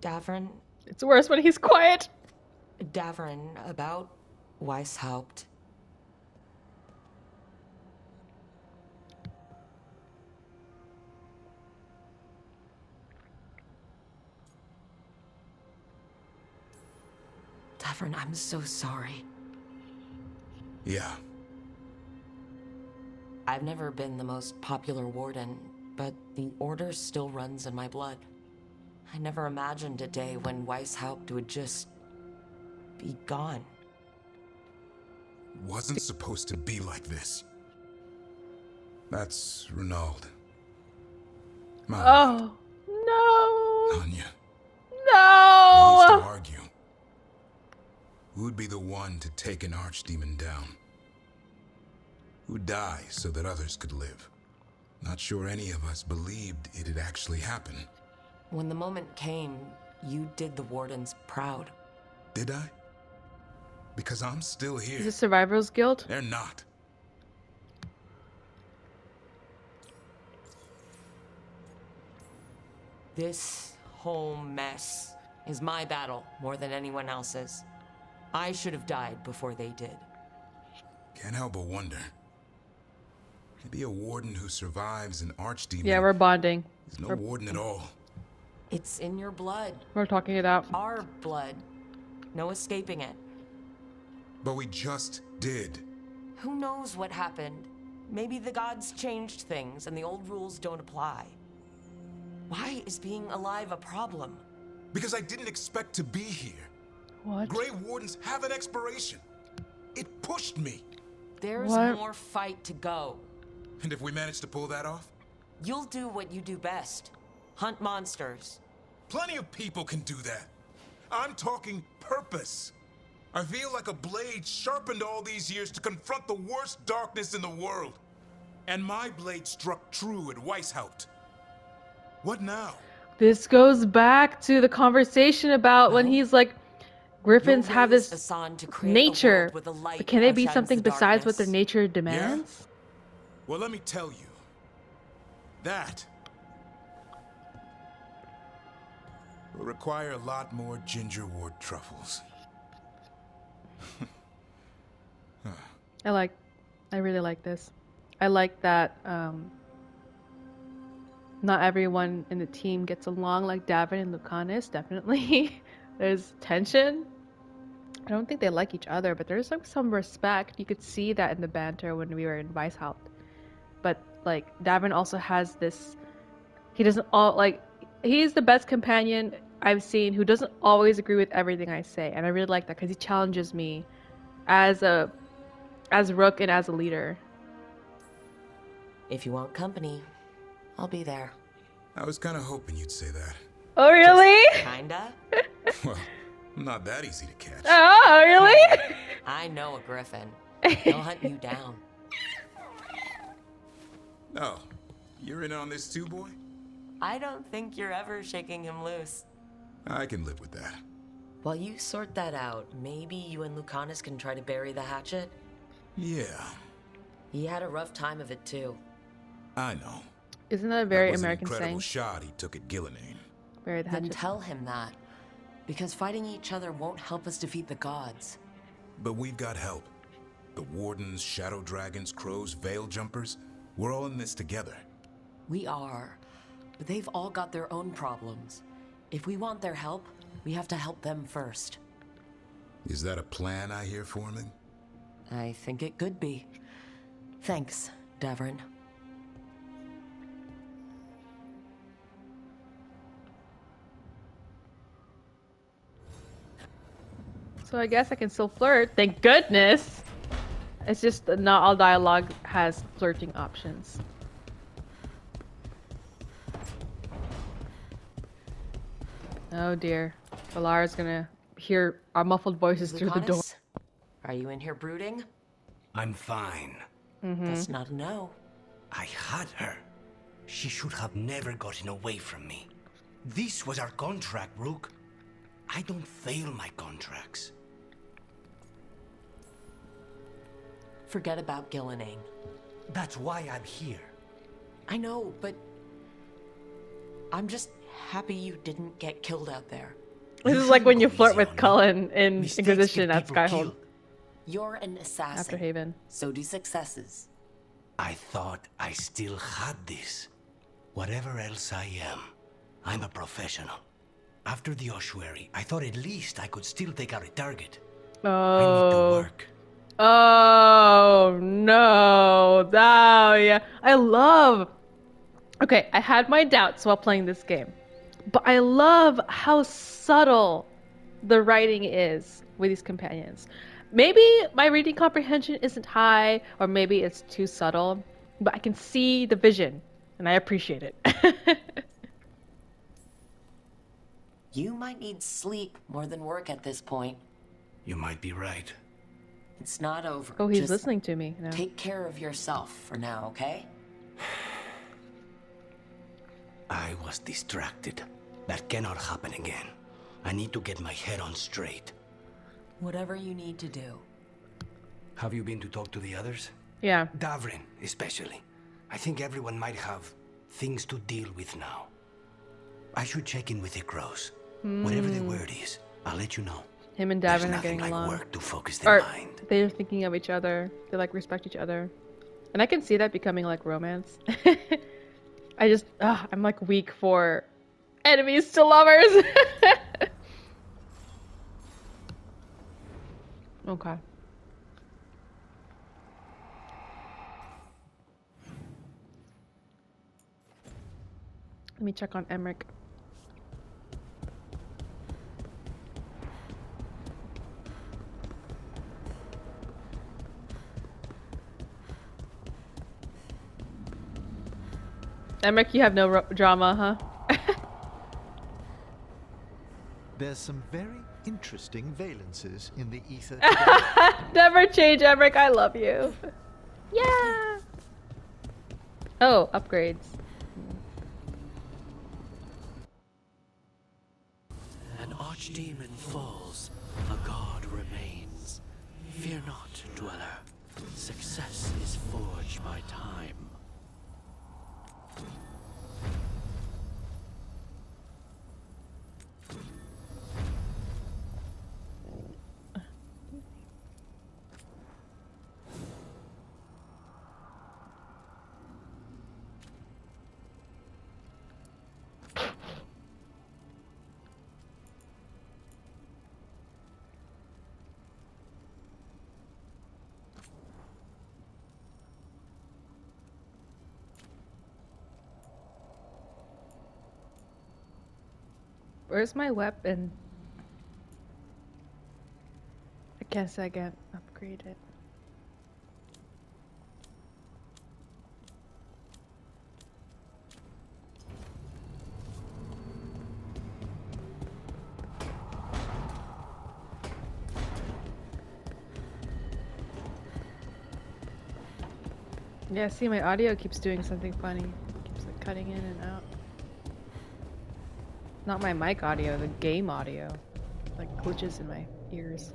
Davrin? It's worse when he's quiet. Davrin, about Weisshaupt. Davrin, I'm so sorry. Yeah. I've never been the most popular warden, but the order still runs in my blood. I never imagined a day when Weisshaupt would just be gone. Wasn't supposed to be like this. That's Renaud. Oh, no. Anya. No. We used to argue. Who'd be the one to take an archdemon down? Who'd die so that others could live? Not sure any of us believed it'd actually happen. When the moment came, you did the Wardens proud. Did I? Because I'm still here. Is it Survivor's Guild? They're not. This whole mess is my battle more than anyone else's. I should have died before they did. Can't help but wonder. Maybe a warden who survives an archdemon. Yeah, we're bonding. Is no warden at all. It's in your blood. We're talking it out. Our blood. No escaping it. But we just did. Who knows what happened? Maybe the gods changed things and the old rules don't apply. Why is being alive a problem? Because I didn't expect to be here. What? Grey Wardens have an expiration. It pushed me. There's more fight to go. And if we manage to pull that off? You'll do what you do best. Hunt monsters. Plenty of people can do that. I'm talking purpose. I feel like a blade sharpened all these years to confront the worst darkness in the world. And my blade struck true at Weisshaupt. What now? This goes back to the conversation about when he's like, Griffins have this nature, but can they be something besides what their nature demands? Yeah? Well, let me tell you. That will require a lot more gingerwort truffles. I really like this. I like that not everyone in the team gets along, like Davrin and Lucanis, definitely. There's tension. I don't think they like each other, but there's like some respect. You could see that in the banter when we were in Weisshaupt. But like Davrin also has this, he's the best companion I've seen who doesn't always agree with everything I say, and I really like that because he challenges me as Rook and as a leader. If you want company, I'll be there. I was kind of hoping you'd say that. Oh really? Just kinda. Well, I'm not that easy to catch. Oh really? I know a griffin. He'll hunt you down. Oh, you're in on this too, boy? I don't think you're ever shaking him loose. I can live with that. While you sort that out, maybe you and Lucanis can try to bury the hatchet? Yeah. He had a rough time of it too. I know. Isn't that a very that was American an incredible saying? shot he took at Ghilan'nain. Bury the hatchet. Then tell him that. Because fighting each other won't help us defeat the gods. But we've got help. The Wardens, Shadow Dragons, Crows, Veil Jumpers. We're all in this together. We are. But they've all got their own problems. If we want their help, we have to help them first. Is that a plan I hear forming? I think it could be. Thanks, Davrin. So I guess I can still flirt. Thank goodness! It's just that not all dialogue has flirting options. Oh dear. Bellara's gonna hear our muffled voices through the door. Lucanis, are you in here brooding? I'm fine. That's not a no. I had her. She should have never gotten away from me. This was our contract, Rook. I don't fail my contracts. Forget about Ghilan'nain. That's why I'm here. I know, but I'm just happy you didn't get killed out there. This is like when you flirt with Cullen in Inquisition at Skyhold. You're an assassin. After Haven. So do successes. I thought I still had this. Whatever else I am, I'm a professional. After the ossuary, I thought at least I could still take out a target. I need to work. Oh, no. Oh, yeah. I love... Okay, I had my doubts while playing this game. But I love how subtle the writing is with these companions. Maybe my reading comprehension isn't high, or maybe it's too subtle, but I can see the vision, and I appreciate it. You might need sleep more than work at this point. You might be right. It's not over. Oh, he's Just listening to me now. take care of yourself for now, okay? I was distracted. That cannot happen again. I need to get my head on straight. Whatever you need to do. Have you been to talk to the others? Yeah. Davrin, especially. I think everyone might have things to deal with now. I should check in with the crows. Whatever the word is, I'll let you know. Him and There's Davin are nothing getting like along. work to focus the mind. They're thinking of each other. They like respect each other. And I can see that becoming like romance. I'm like weak for enemies to lovers. Okay. Let me check on Emmerich. Emmerich, you have no drama, huh? There's some very interesting valences in the ether today. Never change, Emmerich. I love you. Yeah. Oh, upgrades. An archdemon falls, a god remains. Fear not, dweller. Success is forged by time. Where's my weapon? I guess I can't upgrade it. Yeah, see, my audio keeps doing something funny. It keeps like cutting in and out. Not my mic audio, the game audio. Like glitches in my ears.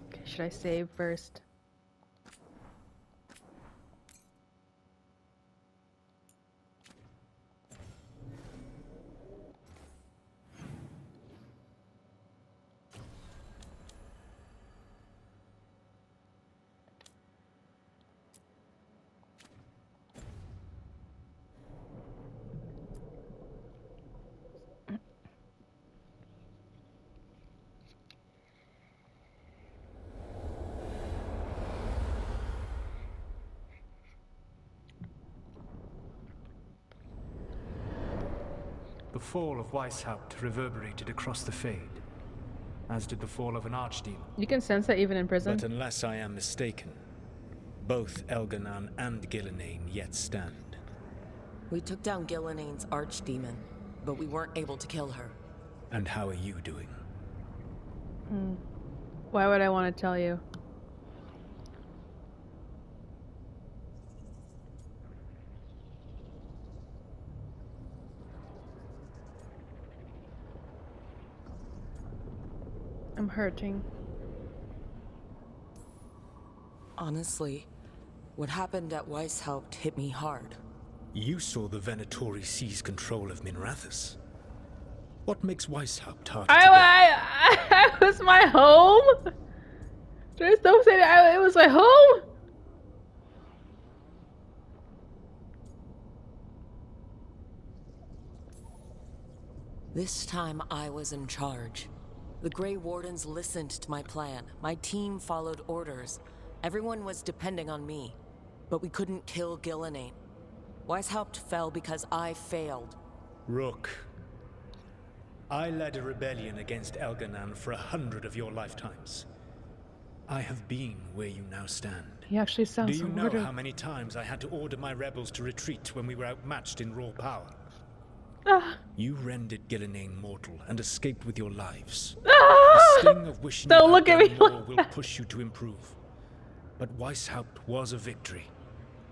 Okay, should I save first? The fall of Weisshaupt reverberated across the Fade, as did the fall of an archdemon. You can sense that even in prison. But unless I am mistaken, both Elganan and Ghilan'nain yet stand. We took down Ghilan'nain's archdemon, but we weren't able to kill her. And how are you doing? Why would I want to tell you? I'm hurting. Honestly, what happened at Weisshaupt hit me hard. You saw the Venatori seize control of Minrathous. What makes Weisshaupt harder to get? I was my home? Just don't say that it was my home? This time I was in charge. The Grey Wardens listened to my plan. My team followed orders. Everyone was depending on me. But we couldn't kill Ghilan'nain. Weisshaupt fell because I failed. Rook. I led a rebellion against Elganan for 100 of your lifetimes. I have been where you now stand. He actually sounds Do you so know ordered. how many times I had to order my rebels to retreat when we were outmatched in raw power? You rendered Ghilan'nain mortal and escaped with your lives. The sting of wishing Don't you look had at done me more like will push you to improve. But Weisshaupt was a victory,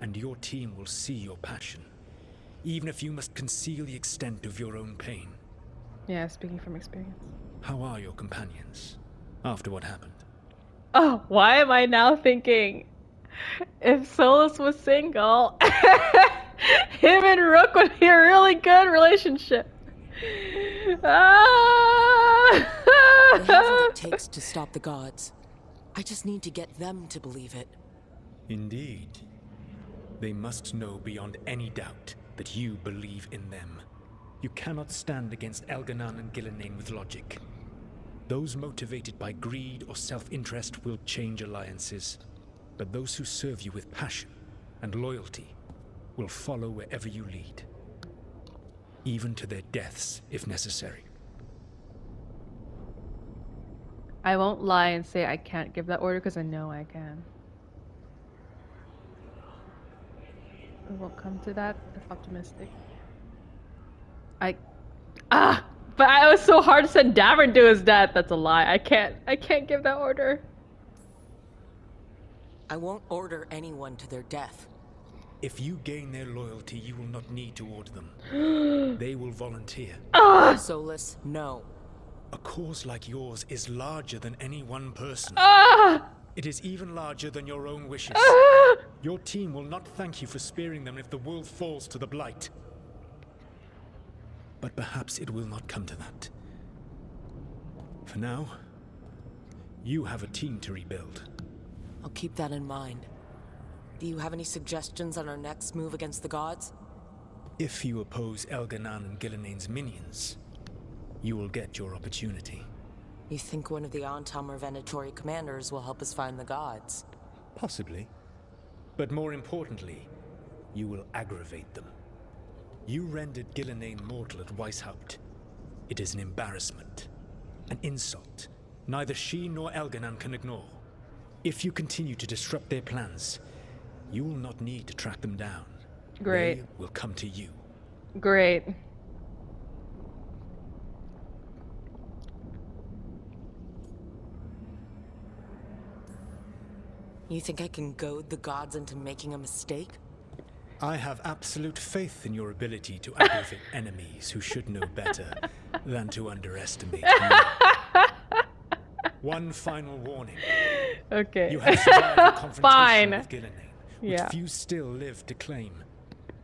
and your team will see your passion, even if you must conceal the extent of your own pain. Yeah, speaking from experience. How are your companions after what happened? Oh, why am I now thinking if Solas was single, him and Rook would be a really good relationship. They have what it takes to stop the gods. I just need to get them to believe it. Indeed. They must know beyond any doubt that you believe in them. You cannot stand against Elganan and Ghilan'nain with logic. Those motivated by greed or self-interest will change alliances, but those who serve you with passion and loyalty will follow wherever you lead, even to their deaths if necessary. I won't lie and say I can't give that order because I know I can. We won't come to that. That's optimistic. But I was so hard to send Davrin to his death. That's a lie. I can't give that order. I won't order anyone to their death. If you gain their loyalty, you will not need to order them. They will volunteer. Solas, no. A cause like yours is larger than any one person. It is even larger than your own wishes. Your team will not thank you for sparing them if the world falls to the Blight. But perhaps it will not come to that. For now, you have a team to rebuild. I'll keep that in mind. Do you have any suggestions on our next move against the gods? If you oppose Elganan and Ghilan'nain's minions, you will get your opportunity. You think one of the Antam or Venatori commanders will help us find the gods? Possibly. But more importantly, you will aggravate them. You rendered Ghilan'nain mortal at Weisshaupt. It is an embarrassment, an insult, neither she nor Elganan can ignore. If you continue to disrupt their plans, you will not need to track them down. Great. They will come to you. Great. You think I can goad the gods into making a mistake? I have absolute faith in your ability to aggravate enemies who should know better than to underestimate you. One final warning. Okay. You have survived a confrontation Fine. with Ghilan'nain, which few still live to claim.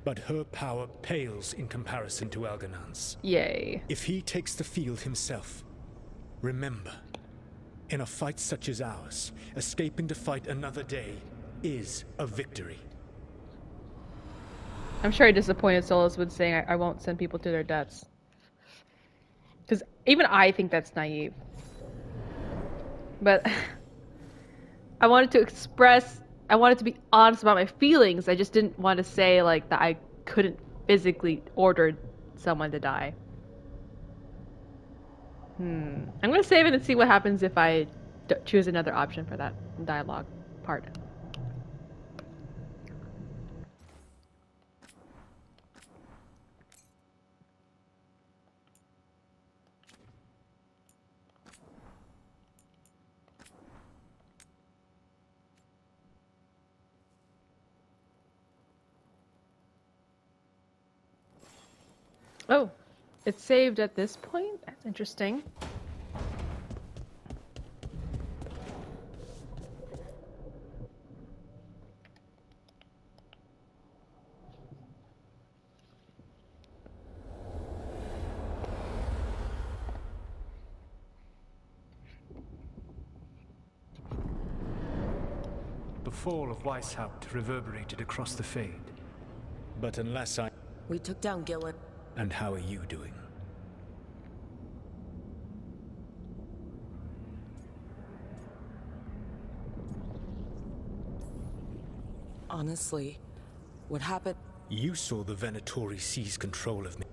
But her power pales in comparison to Elganan's. Yay. If he takes the field himself, remember, in a fight such as ours, escaping to fight another day is a victory. I'm sure he disappointed Solas with saying I won't send people to their deaths. Because even I think that's naive. But I wanted to be honest about my feelings. I just didn't want to say like that I couldn't physically order someone to die. I'm going to save it and see what happens if I choose another option for that dialogue part. Oh, it's saved at this point? That's interesting. fall of Weisshaupt reverberated across the Fade. But unless I... We took down Ghilan'nain. And how are you doing? Honestly, what happened? You saw the Venatori seize control of me.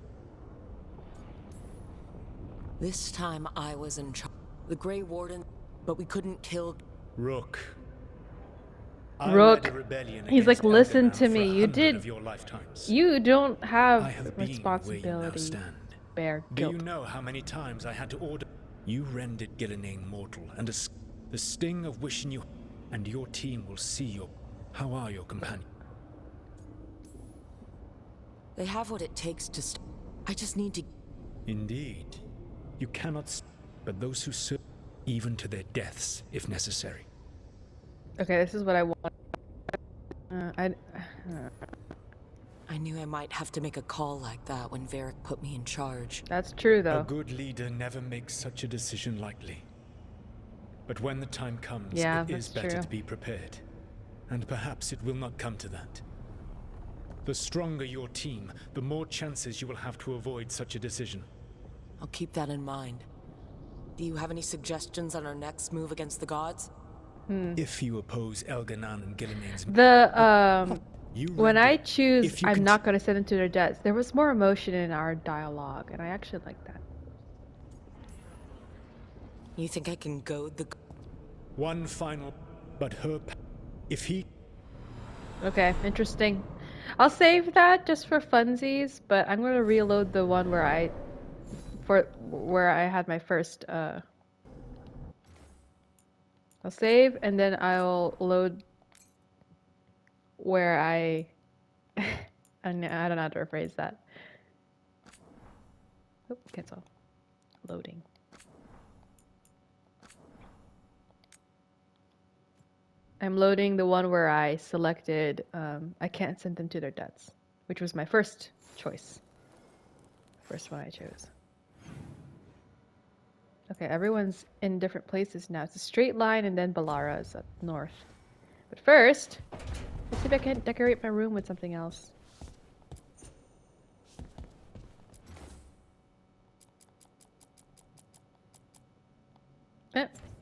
This time I was in charge. The Grey Warden, but we couldn't kill... Rook. Rook. He's like, listen to me. You did. You don't have responsibility. Bear guilt. Do you know how many times I had to order? You rendered Ghilan'nain mortal, and the sting of wishing you, and your team will see your. How are your companions? They have what it takes to. I just need to. Indeed, you cannot. But those who serve, even to their deaths, if necessary. Okay, this is what I want. I knew I might have to make a call like that when Varric put me in charge. That's true, though. A good leader never makes such a decision lightly. But when the time comes, yeah, it is better to be prepared. And perhaps it will not come to that. The stronger your team, the more chances you will have to avoid such a decision. I'll keep that in mind. Do you have any suggestions on our next move against the gods? If you oppose Elganan and Ghilan'nain's... When I choose, I'm not going to send them to their deaths. There was more emotion in our dialogue, and I actually like that. You think I can goad the... One final... But her... If he... Okay, interesting. I'll save that just for funsies, but I'm going to reload the one where I had my first... I'll save, and then I'll load where I don't know how to rephrase that. Oh, cancel. Loading. I'm loading the one where I selected I can't send them to their deaths, which was my first choice. First one I chose. Okay, everyone's in different places now. It's a straight line, and then Bellara is up north. But first, let's see if I can decorate my room with something else.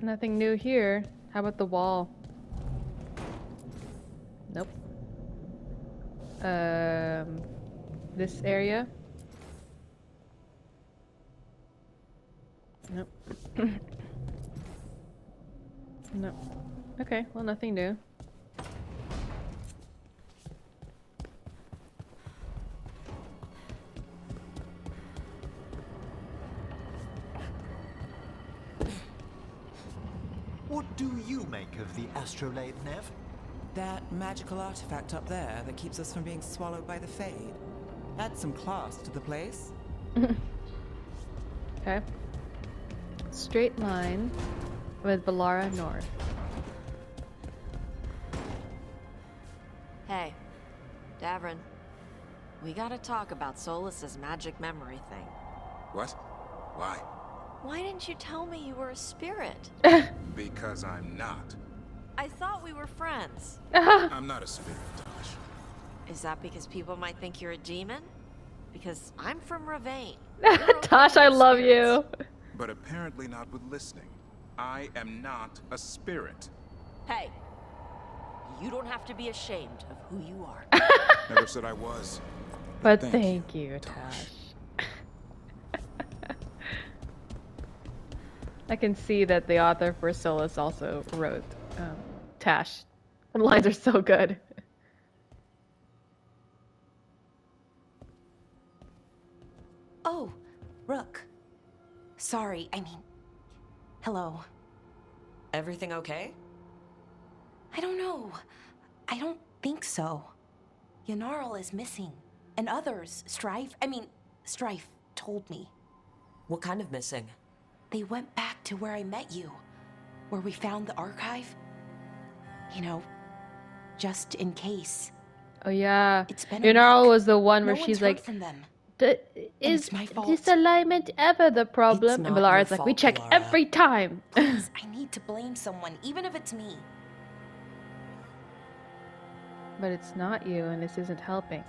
Nothing new here. How about the wall? Nope. This area? Nope. Nope. Okay, well, nothing new. What do you make of the astrolabe, Nev? That magical artifact up there that keeps us from being swallowed by the Fade. Adds some class to the place. Okay. Straight line with Bellara north. Hey, Davrin. We gotta talk about Solas's magic memory thing. What? Why? Why didn't you tell me you were a spirit? Because I'm not. I thought we were friends. I'm not a spirit, Tosh. Is that because people might think you're a demon? Because I'm from Ravain. Tosh, I love you. But apparently not with listening. I am not a spirit. Hey, you don't have to be ashamed of who you are. Never said I was. But thank you, Tosh. I can see that the author for Solas also wrote Tash. The lines are so good. Oh, Rook. Sorry, I mean... Hello. Everything okay? I don't know. I don't think so. Yanarl is missing. And others, Strife told me. What kind of missing? They went back to where I met you. Where we found the archive. You know, just in case. Oh yeah. It's been Yanarl was the one where no she's one's like... heard from them. Is this alignment ever the problem? And Bellara's like, we check every time. Please, I need to blame someone, even if it's me. But it's not you, and this isn't helping.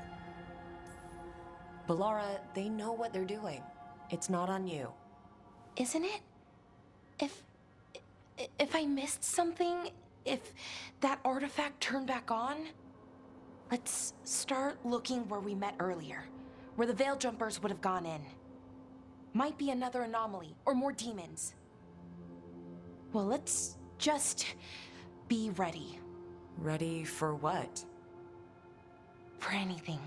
Bellara, they know what they're doing. It's not on you. Isn't it? If I missed something, if that artifact turned back on, let's start looking where we met earlier, where the Veil Jumpers would have gone in. Might be another anomaly, or more demons. Well, let's just be ready. Ready for what? For anything.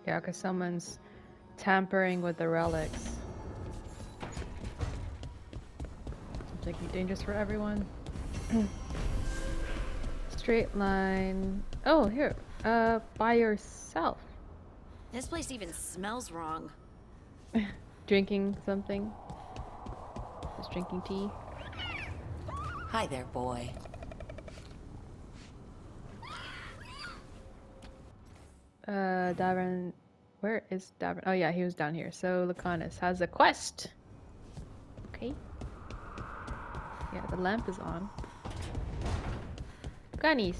Yeah, because someone's tampering with the relics. Seems like be dangerous for everyone. Straight line. Oh, here. By yourself. This place even smells wrong. Drinking something. Just drinking tea. Hi there, boy. Davrin. Where is Davrin? Oh yeah, he was down here. So Lucanis has a quest. Okay. Yeah, the lamp is on. Lucanis.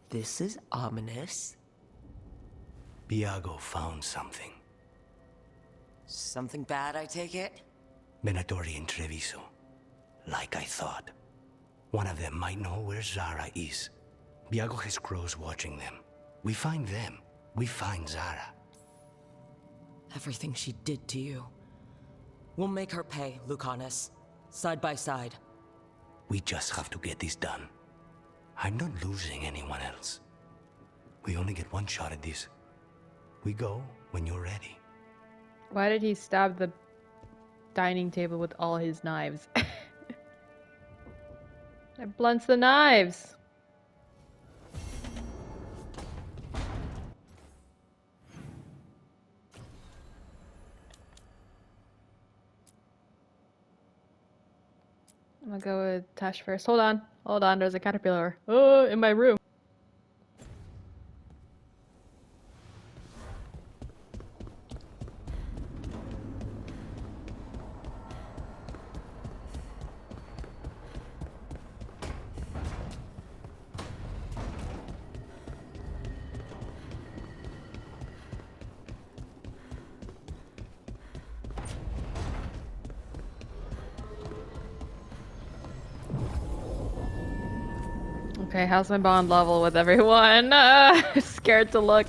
This is ominous. Biago found something. Something bad, I take it? Venatori and Treviso. Like I thought. One of them might know where Zara is. Biago has crows watching them. We find them. We find Zara. Everything she did to you. We'll make her pay, Lucanis. Side by side. We just have to get this done. I'm not losing anyone else. We only get one shot at this. We go when you're ready. Why did he stab the dining table with all his knives? It blunts the knives. I'm gonna go with Tash first. Hold on. Hold on, there's a caterpillar. Oh, in my room. Okay, how's my bond level with everyone? Scared to look.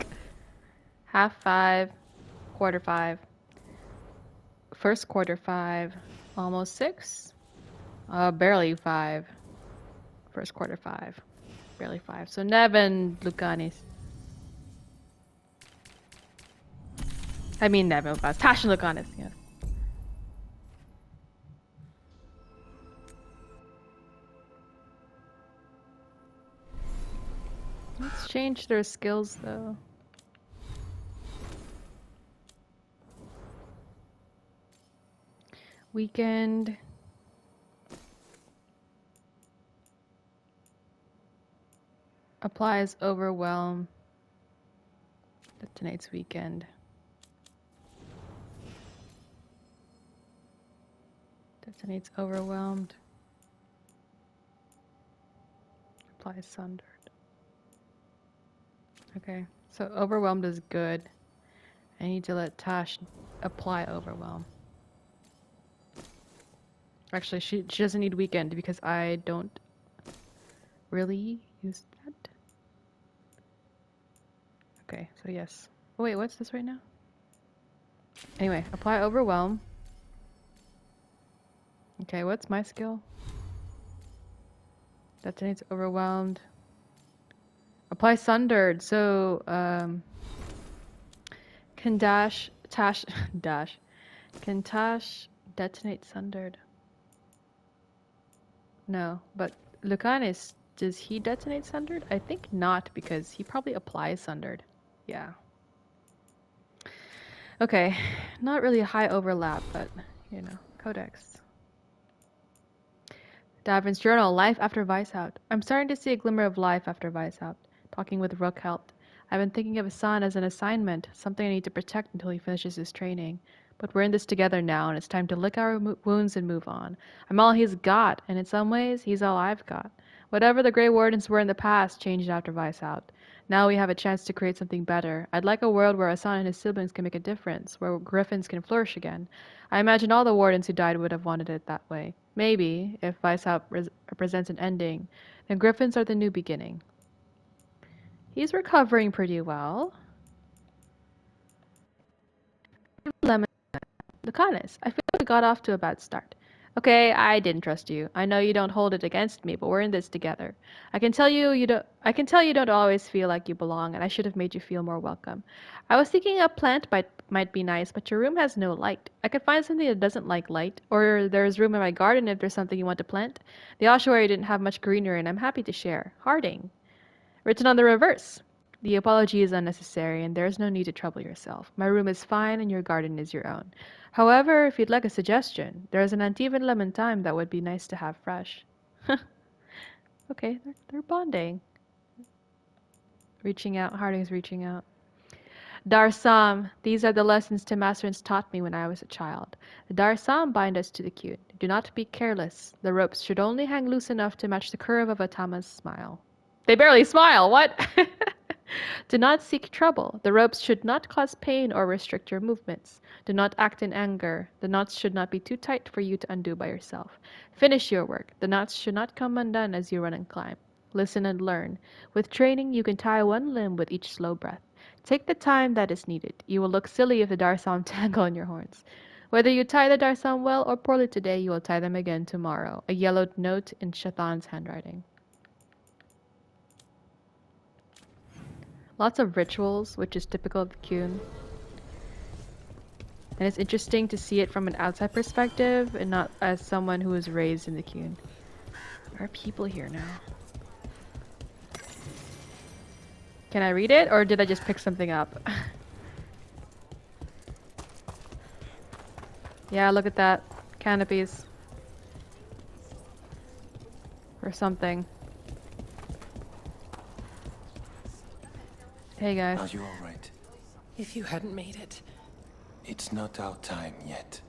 Half 5, quarter 5, first quarter 5, almost 6, barely 5, first quarter 5, barely 5. So Nev and Lucanis. I mean Nev and Lucanis. Tash and Lucanis, yeah. Let's change their skills though. Weekend. Applies overwhelm. Detonates weekend. Detonates overwhelmed. Applies sundered. Okay, so overwhelmed is good. I need to let Tash apply overwhelm. Actually, she doesn't need weekend because I don't really use that. Okay, so yes. Oh wait, what's this right now? Anyway, apply overwhelm. Okay, what's my skill? Detonates overwhelmed. Apply sundered. So can Tash can Tash detonate sundered? No, but Lucanis, does he detonate sundered? I think not, because he probably applies sundered. Yeah. Okay, not really a high overlap, but you know, codex. Davrin's journal, life after Weisshaupt. I'm starting to see a glimmer of life after Weisshaupt. Talking with Rook helped. I've been thinking of Hassan as an assignment, something I need to protect until he finishes his training. But we're in this together now, and it's time to lick our wounds and move on. I'm all he's got, and in some ways, he's all I've got. Whatever the Grey Wardens were in the past changed after Weisshaupt. Now we have a chance to create something better. I'd like a world where Hassan and his siblings can make a difference, where griffins can flourish again. I imagine all the Wardens who died would have wanted it that way. Maybe, if Weisshaupt represents an ending, then griffins are the new beginning. He's recovering pretty well. Lucanis, I feel like we got off to a bad start. Okay, I didn't trust you. I know you don't hold it against me, but we're in this together. I can tell you don't always feel like you belong, and I should have made you feel more welcome. I was thinking a plant might be nice, but your room has no light. I could find something that doesn't like light, or there's room in my garden if there's something you want to plant. The ossuary didn't have much greenery, and I'm happy to share. Harding. Written on the reverse. The apology is unnecessary, and there is no need to trouble yourself. My room is fine, and your garden is your own. However, if you'd like a suggestion, there is an Antivan lemon thyme that would be nice to have fresh. Okay, they're bonding. Reaching out, Harding's reaching out. Dar-Saam, these are the lessons Temasrins taught me when I was a child. The Dar-Saam bind us to the queue. Do not be careless. The ropes should only hang loose enough to match the curve of a Tama's smile. They barely smile, what? Do not seek trouble. The ropes should not cause pain or restrict your movements. Do not act in anger. The knots should not be too tight for you to undo by yourself. Finish your work. The knots should not come undone as you run and climb. Listen and learn. With training, you can tie one limb with each slow breath. Take the time that is needed. You will look silly if the Dar-Saam tangle on your horns. Whether you tie the Dar-Saam well or poorly today, you will tie them again tomorrow. A yellowed note in Shathan's handwriting. Lots of rituals, which is typical of the Qun. And it's interesting to see it from an outside perspective and not as someone who was raised in the Qun. There are people here now. Can I read it, or did I just pick something up? Yeah, look at that. Canopies. Or something. Hey guys. Are you alright? If you hadn't made it. It's not our time yet.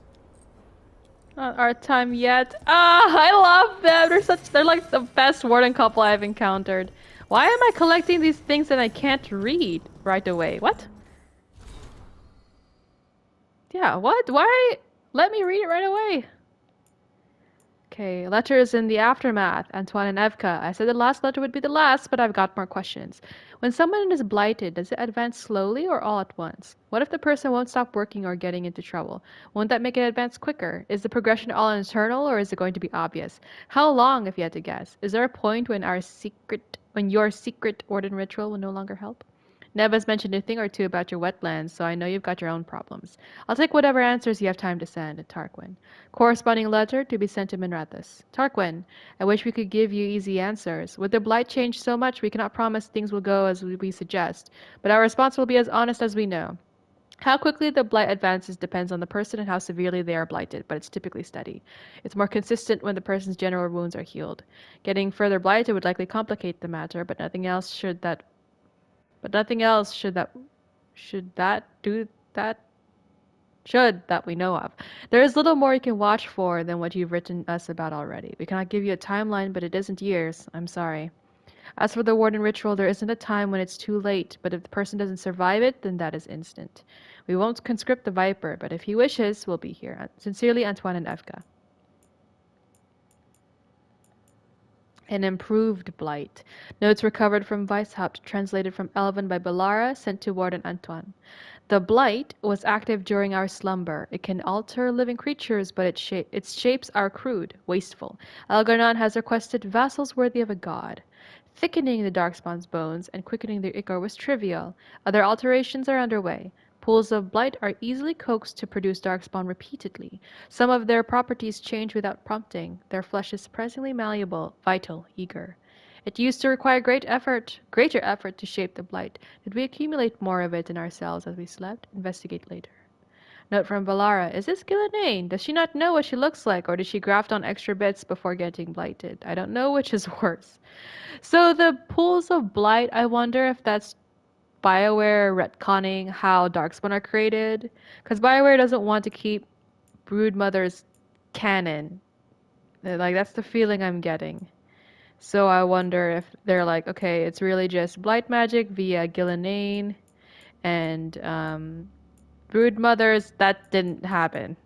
Not our time yet. Ah, I love them. They're like the best warden couple I've encountered. Why am I collecting these things that I can't read right away? What? Yeah, what? Why? Let me read it right away. Okay, letters in the aftermath. Antoine and Evka. I said the last letter would be the last, but I've got more questions. When someone is blighted, does it advance slowly or all at once? What if the person won't stop working or getting into trouble? Won't that make it advance quicker? Is the progression all internal, or is it going to be obvious? How long, if you had to guess? Is there a point when your secret Warden ritual will no longer help? Neva's mentioned a thing or two about your wetlands, so I know you've got your own problems. I'll take whatever answers you have time to send. Tarquin. Corresponding letter to be sent to Minrathus. Tarquin. I wish we could give you easy answers. With the Blight change so much, we cannot promise things will go as we suggest, but our response will be as honest as we know. How quickly the Blight advances depends on the person and how severely they are blighted, but it's typically steady. It's more consistent when the person's general wounds are healed. Getting further blighted would likely complicate the matter, but nothing else should that we know of. There is little more you can watch for than what you've written us about already. We cannot give you a timeline, but it isn't years. I'm sorry. As for the Warden ritual, there isn't a time when it's too late, but if the person doesn't survive it, then that is instant. We won't conscript the Viper, but if he wishes, we'll be here. Sincerely, Antoine and Evka. An improved Blight. Notes recovered from Weisshaupt, translated from Elven by Bellara, sent to Warden Antoine. The Blight was active during our slumber. It can alter living creatures, but its shapes are crude, wasteful. Ghilan'nain has requested vassals worthy of a god. Thickening the Darkspawn's bones and quickening their ichor was trivial. Other alterations are underway. Pools of Blight are easily coaxed to produce Darkspawn repeatedly. Some of their properties change without prompting. Their flesh is surprisingly malleable, vital, eager. It used to require greater effort to shape the Blight. Did we accumulate more of it in ourselves as we slept? Investigate later. Note from Bellara. Is this Ghilan'nain? Does she not know what she looks like, or did she graft on extra bits before getting blighted? I don't know which is worse. So the pools of Blight, I wonder if that's BioWare retconning how Darkspawn are created, because BioWare doesn't want to keep Broodmother's canon. Like, that's the feeling I'm getting. So I wonder if they're like, okay, it's really just Blight magic via Ghilan'nain and Broodmothers. That didn't happen.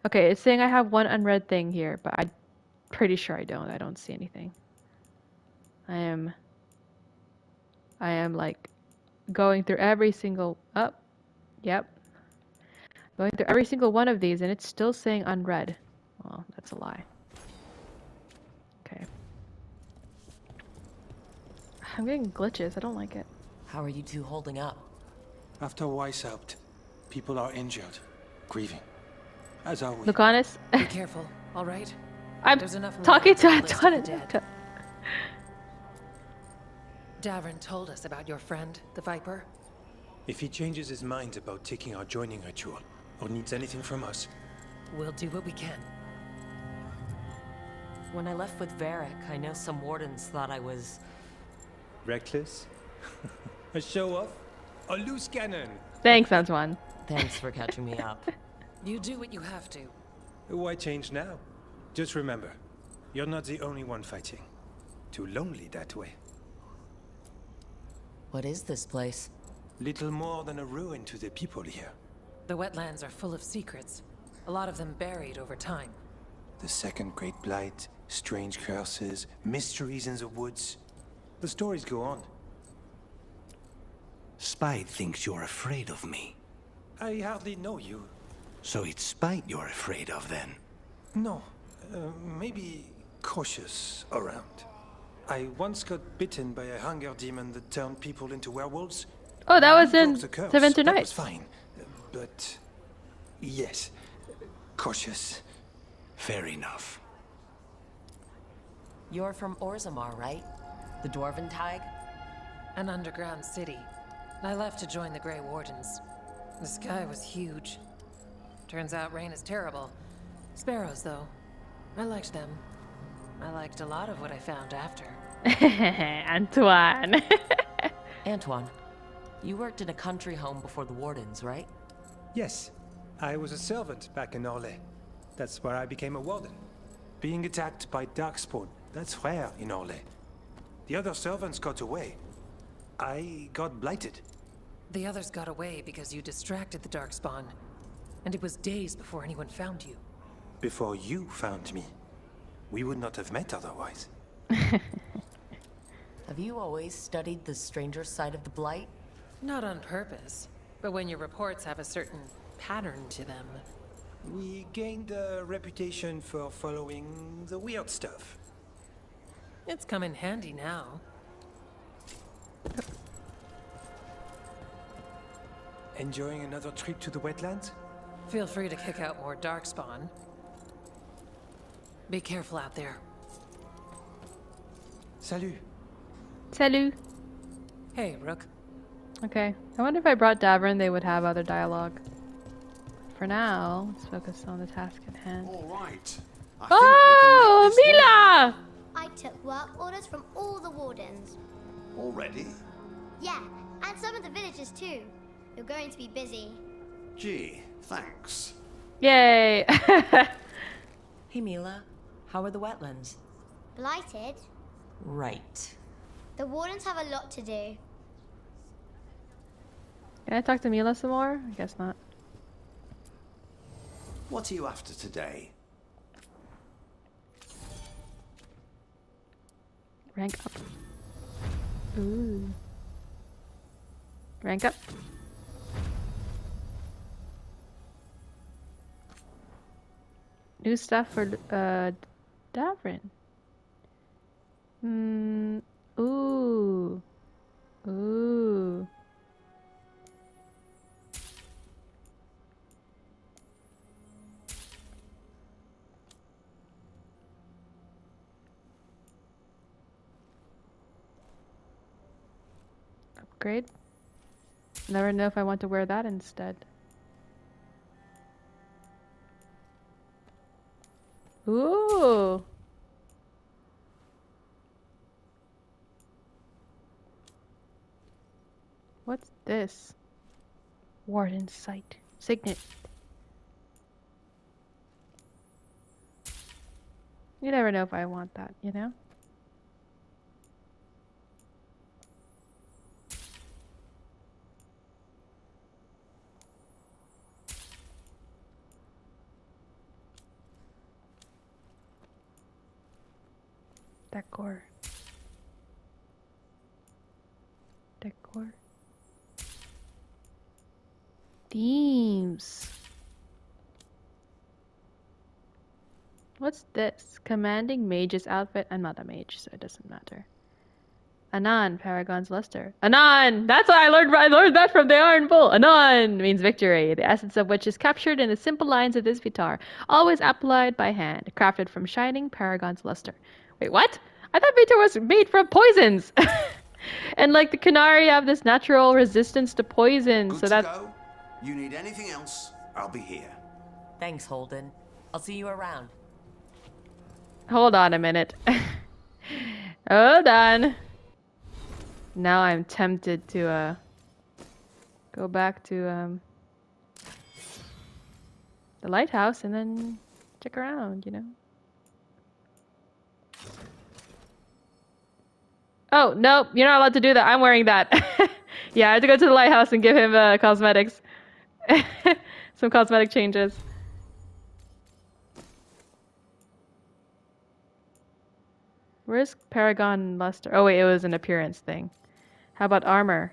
Okay, it's saying I have one unread thing here, but I'm pretty sure I don't. I don't see anything. I am like going through every single yep. Going through every single one of these and it's still saying unread. Well, that's a lie. Okay. I'm getting glitches. I don't like it. How are you two holding up? After Weisshaupt, people are injured, grieving. As are we. Lucanis? Be careful, all right? I'm There's enough talking to Antoinette. Davrin told us about your friend, the Viper. If he changes his mind about taking our joining ritual, or needs anything from us, we'll do what we can. When I left with Varric, I know some Wardens thought I was... reckless? A show-off? A loose cannon? Thanks, Antoine. Thanks for catching me up. You do what you have to. Why change now? Just remember, you're not the only one fighting. Too lonely that way. What is this place? Little more than a ruin to the people here. The wetlands are full of secrets. A lot of them buried over time. The second great blight, strange curses, mysteries in the woods. The stories go on. Spite thinks you're afraid of me. I hardly know you. So it's Spite you're afraid of, then? No. Maybe cautious around. I once got bitten by a hunger demon that turned people into werewolves. Oh, that was in Seven to That was Nights. fine. But... yes. Cautious. Fair enough. You're from Orzammar, right? The Dwarven Tide? An underground city. I left to join the Grey Wardens. The sky was huge. Turns out rain is terrible. Sparrows, though. I liked them. I liked a lot of what I found after. Antoine. Antoine, you worked in a country home before the Wardens, right? Yes. I was a servant back in Orlais. That's where I became a warden. Being attacked by Darkspawn, that's rare in Orlais. The other servants got away. I got blighted. The others got away because you distracted the Darkspawn. And it was days before anyone found you. Before you found me. We would not have met otherwise. Have you always studied the stranger side of the Blight? Not on purpose, but when your reports have a certain pattern to them. We gained a reputation for following the weird stuff. It's come in handy now. Enjoying another trip to the wetlands? Feel free to kick out more Darkspawn. Be careful out there. Salut. Salut. Hey, Rook. Okay. I wonder if I brought Davrin, they would have other dialogue. For now, let's focus on the task at hand. All right. Oh, Mila! I took work orders from all the Wardens. Already? Yeah, and some of the villagers too. You're going to be busy. Gee, thanks. Yay! Hey Mila, how are the wetlands? Blighted? Right. The Wardens have a lot to do. Can I talk to Mila some more? I guess not. What are you after today? Rank up. Ooh. Rank up. New stuff for Davrin. Ooh. Ooh. Upgrade. Never know if I want to wear that instead. Ooh. this? Warden's sight. Signet. You never know if I want that, you know? Decor. Decor. Themes. What's this? Commanding mage's outfit. I'm not a mage, so it doesn't matter. Anan, Paragon's luster. Anan! That's what I learned. I learned that from the Iron Bull. Anan means victory, the essence of which is captured in the simple lines of this Vitar, always applied by hand, crafted from shining Paragon's luster. Wait, what? I thought Vitar was made from poisons. And like the Canary have this natural resistance to poison, Good so to that. go. You need anything else? I'll be here. Thanks, Holden. I'll see you around. Hold on a minute. Hold on. Now I'm tempted to go back to the lighthouse and then check around, you know. Oh, nope, you're not allowed to do that. I'm wearing that. Yeah, I have to go to the lighthouse and give him cosmetics. Some cosmetic changes. Where's Paragon Luster? Oh wait, it was an appearance thing. How about armor?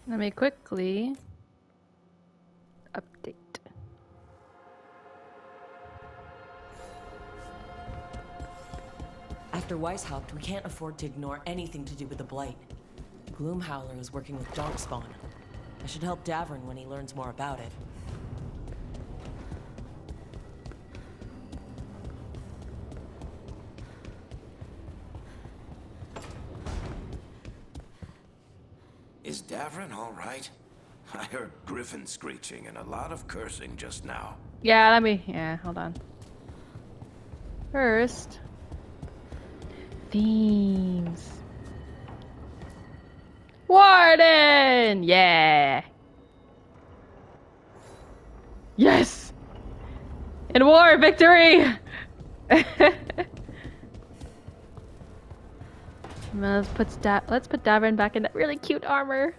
Let me quickly update. After Weisshaupt, we can't afford to ignore anything to do with the Blight. Gloomhowler is working with Darkspawn. I should help Davrin when he learns more about it. Is Davrin all right? I heard Griffin screeching and a lot of cursing just now. Yeah, hold on. First, themes. Warden! Yeah! Yes! In war, victory! Let's put Davrin back in that really cute armor.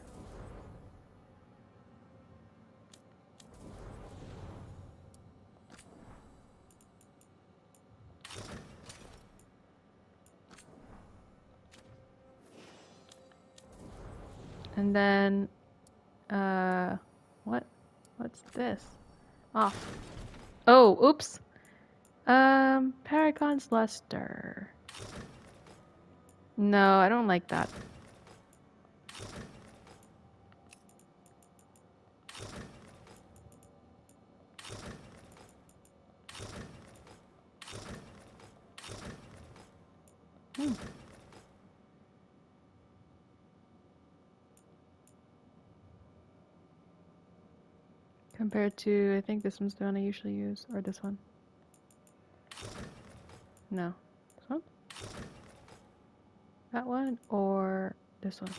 And then, what's this? Off. Oh, oops. Paragon's luster. No, I don't like that. Compared to, I think this one's the one I usually use, or this one. No. This one? That one, or this one?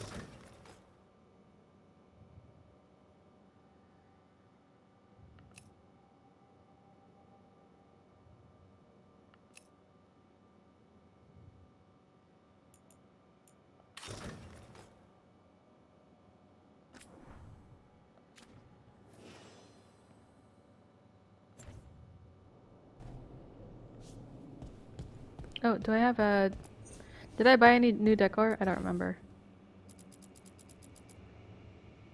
Oh, do I have a... Did I buy any new decor? I don't remember.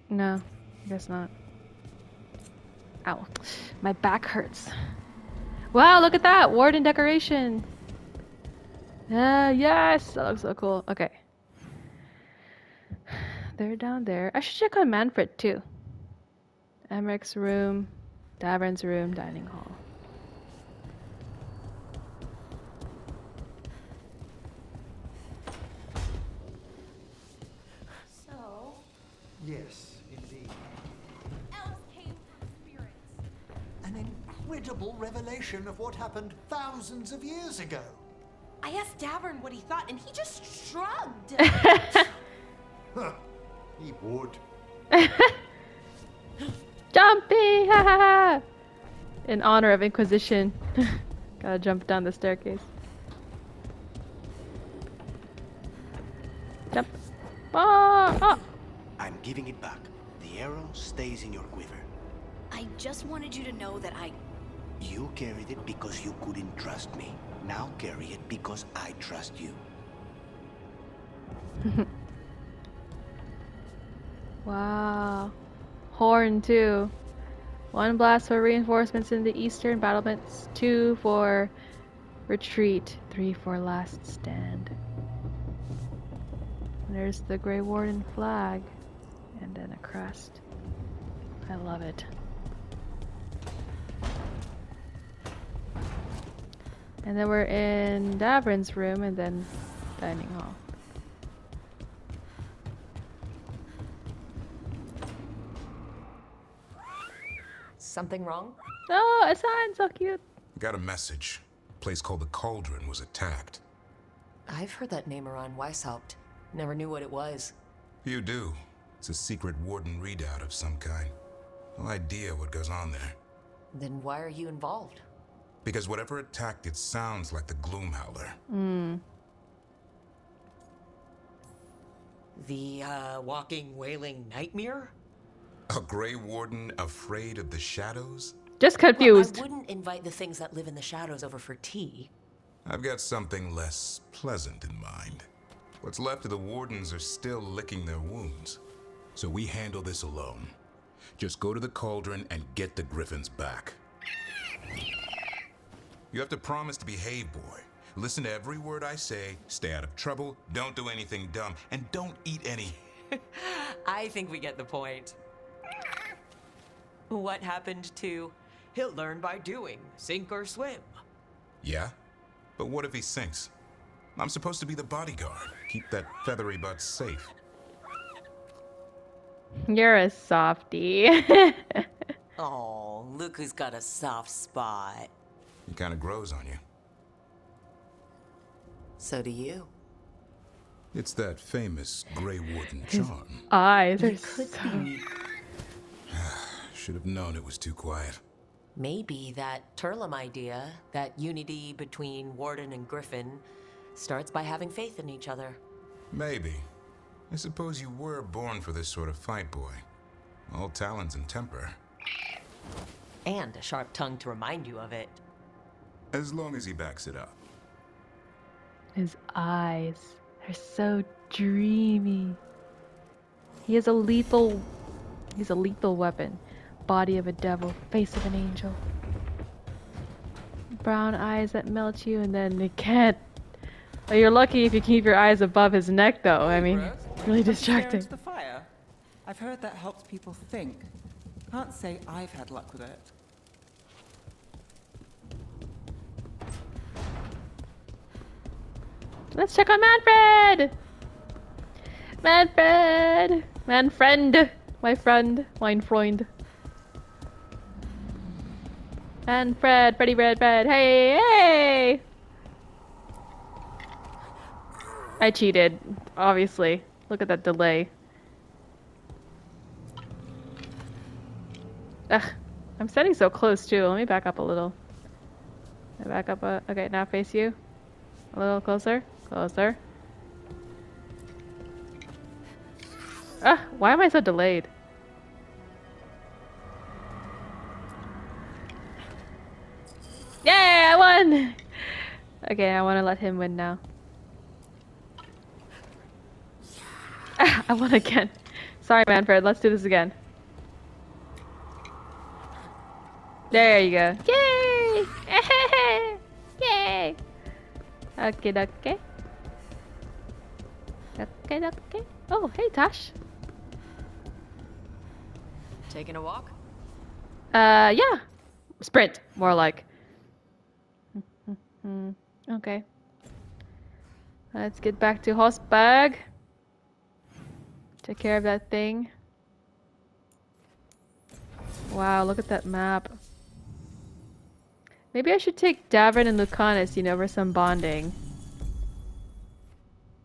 No, I guess not. Ow. My back hurts. Wow, look at that! Warden decoration! Yes! That looks so cool. Okay. They're down there. I should check on Manfred too. Emmerich's room, Davrin's room, dining hall. So... Yes, indeed. Elves came from spirits. An incredible revelation of what happened thousands of years ago. I asked Davrin what he thought, and he just shrugged. Huh. He would. Jumpy! Ha ha ha! In honor of Inquisition. Gotta jump down the staircase. Jump. Oh, oh. I'm giving it back. The arrow stays in your quiver. I just wanted you to know that You carried it because you couldn't trust me. Now carry it because I trust you. Wow. Horn too. 1 blast for reinforcements in the eastern battlements, 2 for retreat, 3 for last stand. And there's the Grey Warden flag, and then a crest. I love it. And then we're in Davrin's room, and then dining hall. Something wrong? Oh, a sign, so cute. Got a message. A place called the Cauldron was attacked. I've heard that name around Weisshaupt. Never knew what it was. You do. It's a secret Warden readout of some kind. No idea what goes on there. Then why are you involved? Because whatever attacked it sounds like the Gloomhowler. The, walking, wailing nightmare? A Grey Warden afraid of the shadows? Just confused. Well, I wouldn't invite the things that live in the shadows over for tea. I've got something less pleasant in mind. What's left of the Wardens are still licking their wounds. So we handle this alone. Just go to the Cauldron and get the Griffins back. You have to promise to behave, boy. Listen to every word I say, stay out of trouble, don't do anything dumb, and don't eat any... I think we get the point. What happened to, he'll learn by doing, sink or swim? Yeah? But what if he sinks? I'm supposed to be the bodyguard. Keep that feathery butt safe. You're a softie. Oh, look who's got a soft spot. He kind of grows on you. So do you. It's that famous Grey Warden charm. Eyes are could so... Should have known it was too quiet. Maybe that Turlum idea, that unity between Warden and Griffin, starts by having faith in each other. Maybe. I suppose you were born for this sort of fight, boy. All talents and temper. And a sharp tongue to remind you of it. As long as he backs it up. His eyes are so dreamy. He has a lethal... He's a lethal weapon. Body of a devil, face of an angel. Brown eyes that melt you, and then they can't... Well, you're lucky if you keep your eyes above his neck, though. I mean, really distracting. The fire. I've heard that helps people think. Can't say I've had luck with it. Let's check on Manfred! Manfred! Manfriend! My friend. Mein Freund. Manfred! Freddy Red Red! Hey! Hey! I cheated. Obviously. Look at that delay. Ugh. I'm standing so close too. Let me back up a little. Back up a... Okay, now face you. A little closer. Closer. Ah, why am I so delayed? Yay, I won! Okay, I want to let him win now. I won again. Sorry, Manfred. Let's do this again. There you go. Yay! Yay! Okay, okay. Okay, okay. Oh, hey, Tash. Taking a walk? Yeah. Sprint, more like. Okay. Let's get back to Hosbag. Take care of that thing. Wow, look at that map. Maybe I should take Davrin and Lucanis, you know, for some bonding.